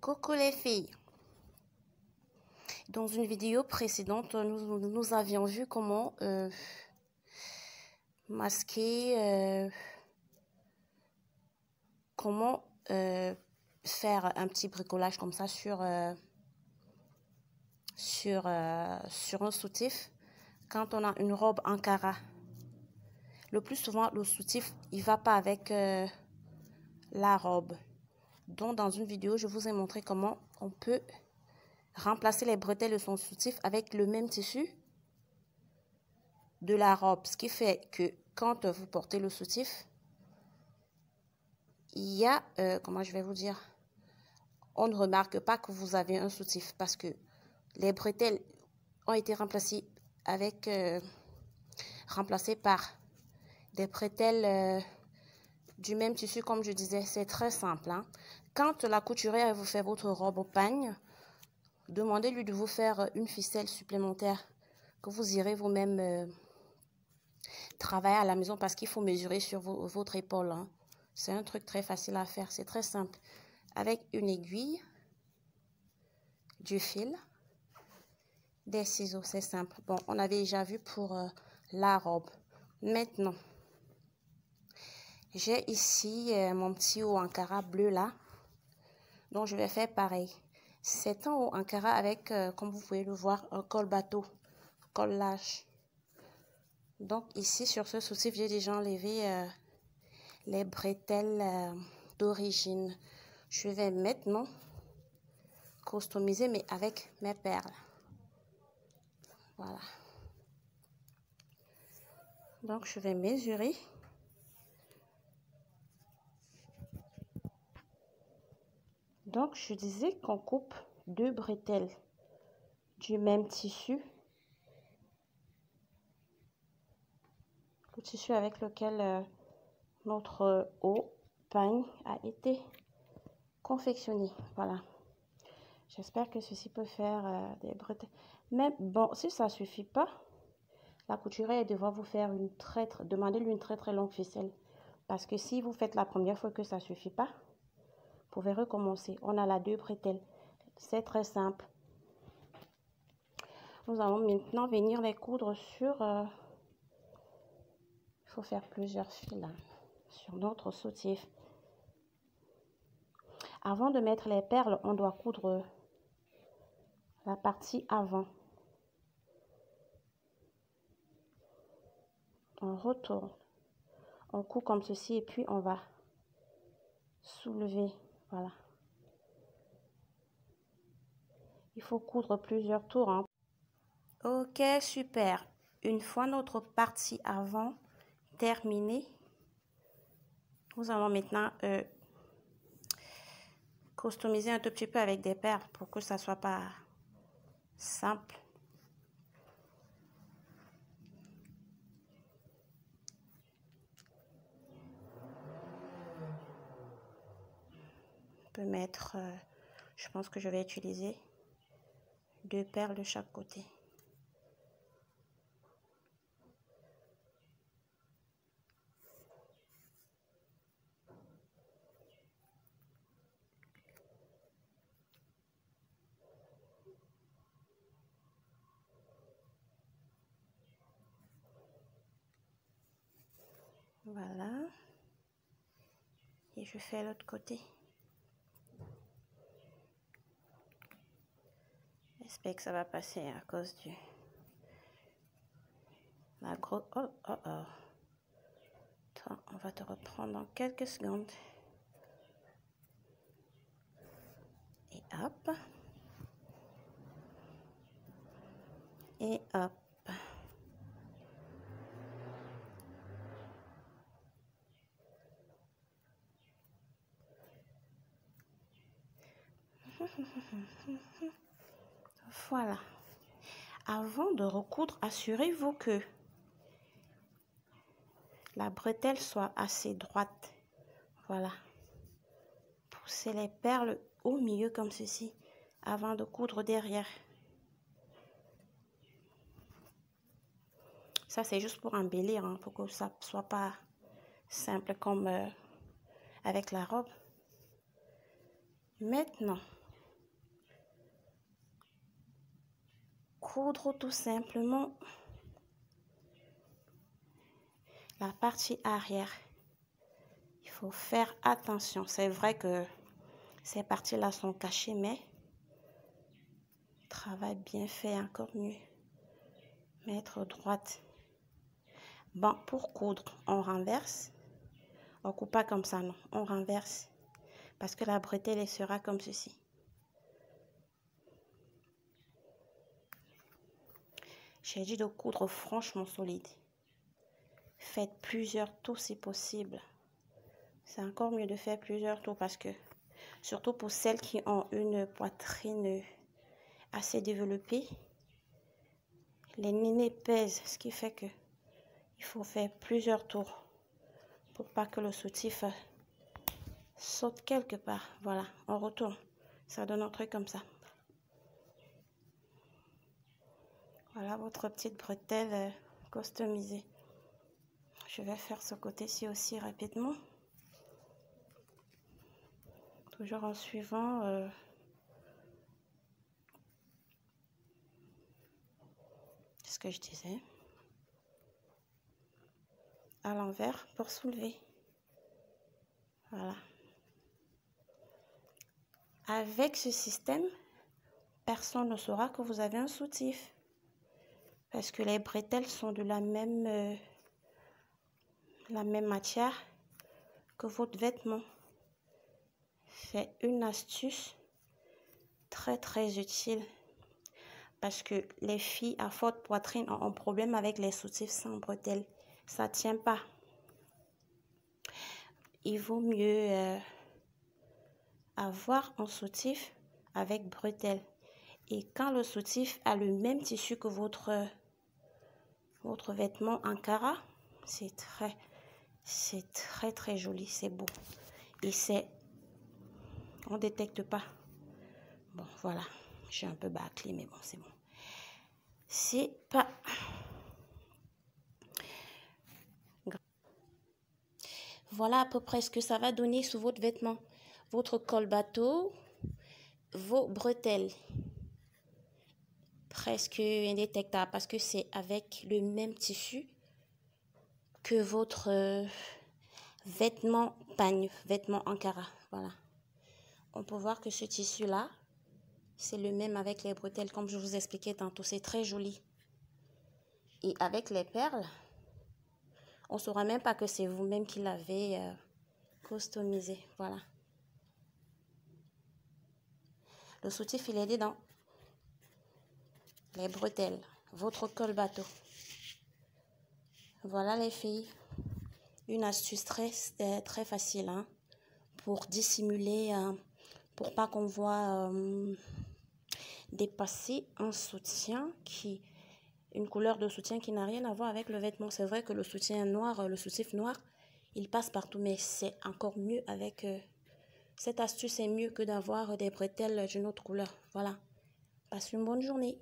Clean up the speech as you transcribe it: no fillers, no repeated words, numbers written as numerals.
Coucou les filles. Dans une vidéo précédente, nous avions vu comment masquer, comment faire un petit bricolage comme ça sur un soutif quand on a une robe Ankara. Le plus souvent, le soutif, il va pas avec la robe. Donc, dans une vidéo, je vous ai montré comment on peut remplacer les bretelles de son soutif avec le même tissu de la robe. Ce qui fait que quand vous portez le soutif, il y a, comment je vais vous dire, on ne remarque pas que vous avez un soutif parce que les bretelles ont été remplacées par des bretelles du même tissu, comme je disais. C'est très simple, hein. Quand la couturière vous fait votre robe au pagne, demandez-lui de vous faire une ficelle supplémentaire que vous irez vous-même travailler à la maison parce qu'il faut mesurer sur votre épaule, hein. C'est un truc très facile à faire, c'est très simple. Avec une aiguille, du fil, des ciseaux, c'est simple. Bon, on avait déjà vu pour la robe. Maintenant, j'ai ici mon petit haut Ankara bleu là. Donc, je vais faire pareil. C'est un haut Ankara avec, comme vous pouvez le voir, un col bateau, col lâche. Donc, ici, sur ce soutif, j'ai déjà enlevé les bretelles d'origine. Je vais maintenant customiser, mais avec mes perles. Voilà. Donc, je vais mesurer. Donc, je disais qu'on coupe 2 bretelles du même tissu. Le tissu avec lequel notre haut pagne a été confectionné. Voilà. J'espère que ceci peut faire des bretelles. Mais bon, si ça ne suffit pas, la couturière devra vous faire demandez-lui une très longue ficelle. Parce que si vous faites la première fois que ça ne suffit pas, vous pouvez recommencer. On a la 2 bretelles. C'est très simple. Nous allons maintenant venir les coudre sur... il faut faire plusieurs fils là, sur notre soutif. Avant de mettre les perles, on doit coudre la partie avant. On retourne. On coud comme ceci et puis on va soulever. Voilà. Il faut coudre plusieurs tours, hein. Ok, super. Une fois notre partie avant terminée, nous allons maintenant customiser un tout petit peu avec des perles pour que ça soit pas simple. On peut mettre, je pense que je vais utiliser 2 perles de chaque côté. Voilà. Et je fais l'autre côté. J'espère que ça va passer à cause du... la grosse... Oh. Toi, on va te reprendre dans quelques secondes. Et hop. Et hop. Voilà. Avant de recoudre, assurez-vous que la bretelle soit assez droite. Voilà. Poussez les perles au milieu comme ceci avant de coudre derrière. Ça, c'est juste pour embellir, hein, pour que ça ne soit pas simple comme avec la robe. Maintenant, coudre tout simplement la partie arrière. Il faut faire attention. C'est vrai que ces parties-là sont cachées, mais travail bien fait, encore mieux. Mettre droite. Bon, pour coudre, on renverse. On ne coupe pas comme ça, non. On renverse. Parce que la bretelle, elle sera comme ceci. J'ai dit de coudre franchement solide. Faites plusieurs tours si possible. C'est encore mieux de faire plusieurs tours parce que, surtout pour celles qui ont une poitrine assez développée, les nénés pèsent, ce qui fait que il faut faire plusieurs tours pour pas que le soutif saute quelque part. Voilà, on retourne. Ça donne un truc comme ça. Voilà votre petite bretelle customisée. Je vais faire ce côté-ci aussi rapidement. Toujours en suivant ce que je disais. À l'envers pour soulever. Voilà. Avec ce système, personne ne saura que vous avez un soutif. Parce que les bretelles sont de la même matière que votre vêtement. C'est une astuce très utile. Parce que les filles à forte poitrine ont un problème avec les soutifs sans bretelles. Ça ne tient pas. Il vaut mieux avoir un soutif avec bretelles. Et quand le soutif a le même tissu que votre vêtement Ankara, c'est très joli, c'est beau. Et on ne détecte pas. Bon, voilà, je suis un peu bâclée, mais bon, c'est bon. C'est pas... Voilà à peu près ce que ça va donner sous votre vêtement. Votre col bateau, vos bretelles. Presque indétectable parce que c'est avec le même tissu que votre vêtement pagne, vêtement Ankara. Voilà. On peut voir que ce tissu-là, c'est le même avec les bretelles, comme je vous expliquais tantôt. C'est très joli. Et avec les perles, on ne saura même pas que c'est vous-même qui l'avez customisé. Voilà. Le soutif, il est dedans. Les bretelles, votre col bateau. Voilà les filles. Une astuce très facile hein, pour dissimuler, pour pas qu'on voit dépasser un soutien une couleur de soutien qui n'a rien à voir avec le vêtement. C'est vrai que le soutien noir, le soutif noir, il passe partout, mais c'est encore mieux avec cette astuce est mieux que d'avoir des bretelles d'une autre couleur. Voilà. Passe une bonne journée.